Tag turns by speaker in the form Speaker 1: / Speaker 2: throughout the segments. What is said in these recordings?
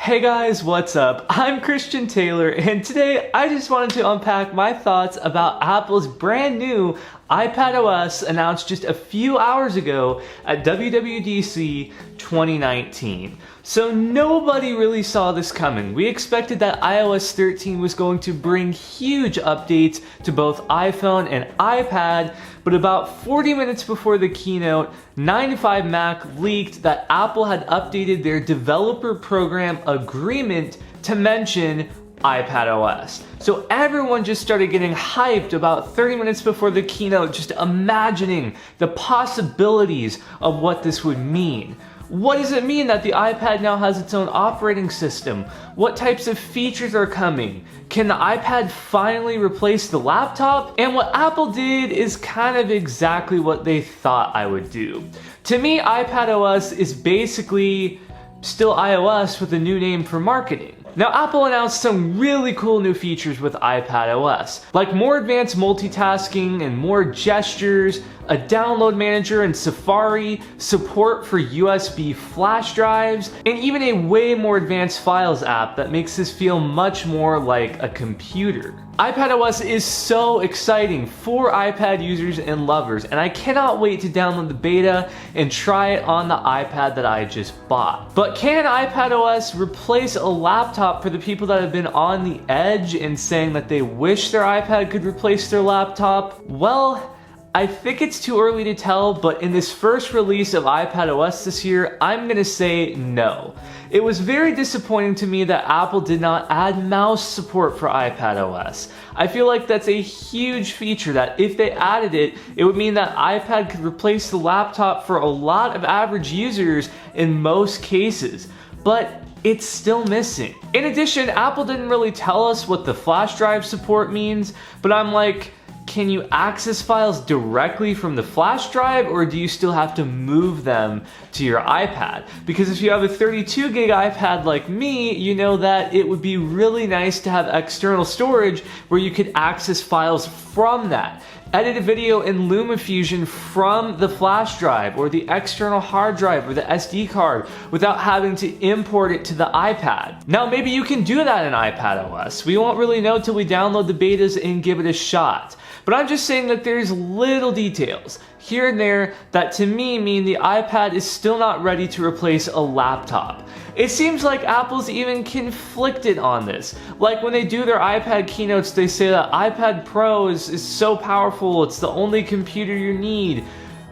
Speaker 1: Hey guys, what's up? I'm Christian Taylor, and today I just wanted to unpack my thoughts about Apple's brand new iPadOS announced just a few hours ago at WWDC 2019. So nobody really saw this coming. We expected that iOS 13 was going to bring huge updates to both iPhone and iPad, but about 40 minutes before the keynote, 9to5Mac leaked that Apple had updated their developer program agreement to mention iPadOS. So everyone just started getting hyped about 30 minutes before the keynote, just imagining the possibilities of what this would mean. What does it mean that the iPad now has its own operating system? What types of features are coming? Can the iPad finally replace the laptop? And what Apple did is kind of exactly what they thought I would do. To me, iPadOS is basically still iOS with a new name for marketing. Now, Apple announced some really cool new features with iPadOS, like more advanced multitasking and more gestures, a download manager in Safari, support for USB flash drives, and even a way more advanced Files app that makes this feel much more like a computer. iPadOS is so exciting for iPad users and lovers, and I cannot wait to download the beta and try it on the iPad that I just bought. But can iPadOS replace a laptop for the people that have been on the edge and saying that they wish their iPad could replace their laptop? Well, I think it's too early to tell, but in this first release of iPadOS this year, I'm gonna say no. It was very disappointing to me that Apple did not add mouse support for iPadOS. I feel like that's a huge feature that if they added it, it would mean that iPad could replace the laptop for a lot of average users in most cases. But it's still missing. In addition, Apple didn't really tell us what the flash drive support means, but I'm like, can you access files directly from the flash drive, or do you still have to move them to your iPad? Because if you have a 32 gig iPad like me, you know that it would be really nice to have external storage where you could access files from that. Edit a video in LumaFusion from the flash drive or the external hard drive or the SD card without having to import it to the iPad. Now maybe you can do that in iPadOS. We won't really know till we download the betas and give it a shot. But I'm just saying that there's little details here and there that to me mean the iPad is still not ready to replace a laptop. It seems like Apple's even conflicted on this. Like when they do their iPad keynotes, they say that iPad Pro is so powerful, it's the only computer you need.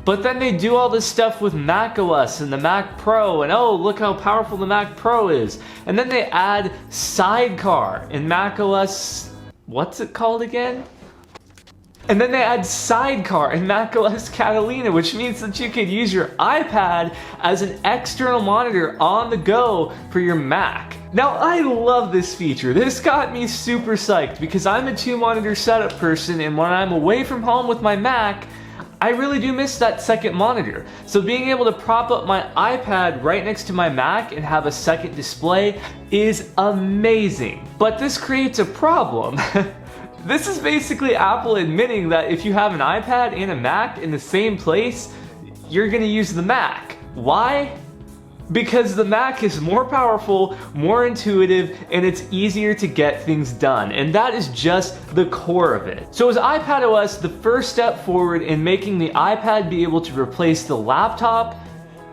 Speaker 1: But then they do all this stuff with macOS and the Mac Pro, and oh, look how powerful the Mac Pro is. And then they add Sidecar in macOS, what's it called again? And then they add Sidecar in macOS Catalina, which means that you could use your iPad as an external monitor on the go for your Mac. Now, I love this feature. This got me super psyched because I'm a 2-monitor setup person, and when I'm away from home with my Mac, I really do miss that second monitor. So being able to prop up my iPad right next to my Mac and have a second display is amazing. But this creates a problem. This is basically Apple admitting that if you have an iPad and a Mac in the same place, you're gonna use the Mac. Why? Because the Mac is more powerful, more intuitive, and it's easier to get things done. And that is just the core of it. So is iPadOS the first step forward in making the iPad be able to replace the laptop?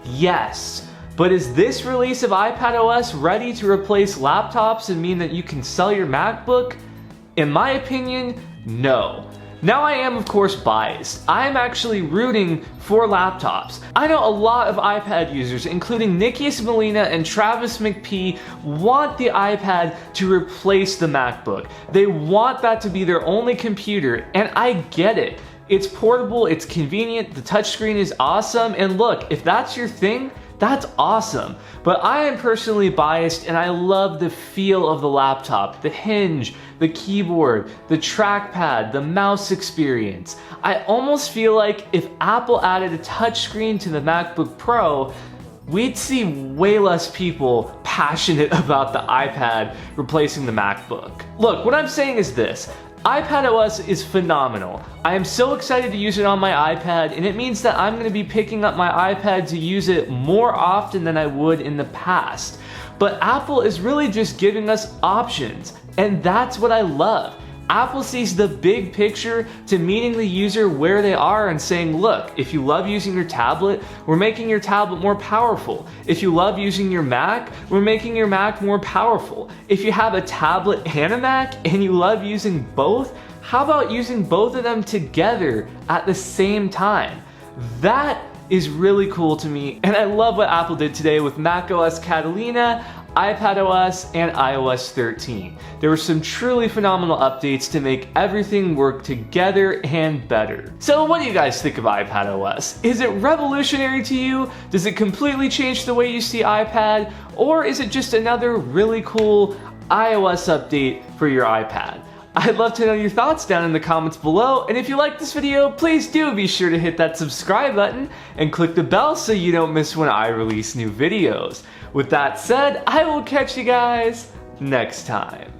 Speaker 1: Yes. But is this release of iPadOS ready to replace laptops and mean that you can sell your MacBook? In my opinion, no. Now I am of course biased. I'm actually rooting for laptops. I know a lot of iPad users, including Nikias Molina and Travis McPee, want the iPad to replace the MacBook. They want that to be their only computer, and I get it. It's portable, it's convenient, the touchscreen is awesome, and look, if that's your thing, that's awesome. But I am personally biased and I love the feel of the laptop, the hinge, the keyboard, the trackpad, the mouse experience. I almost feel like if Apple added a touchscreen to the MacBook Pro, we'd see way less people passionate about the iPad replacing the MacBook. Look, what I'm saying is this. iPadOS is phenomenal. I am so excited to use it on my iPad, and it means that I'm going to be picking up my iPad to use it more often than I would in the past. But Apple is really just giving us options, and that's what I love. Apple sees the big picture to meeting the user where they are and saying, look, if you love using your tablet, we're making your tablet more powerful. If you love using your Mac, we're making your Mac more powerful. If you have a tablet and a Mac and you love using both, how about using both of them together at the same time? That is really cool to me, and I love what Apple did today with macOS Catalina, iPadOS, and iOS 13. There were some truly phenomenal updates to make everything work together and better. So what do you guys think of iPadOS? Is it revolutionary to you? Does it completely change the way you see iPad? Or is it just another really cool iOS update for your iPad? I'd love to know your thoughts down in the comments below, and if you like this video, please do be sure to hit that subscribe button and click the bell so you don't miss when I release new videos. With that said, I will catch you guys next time.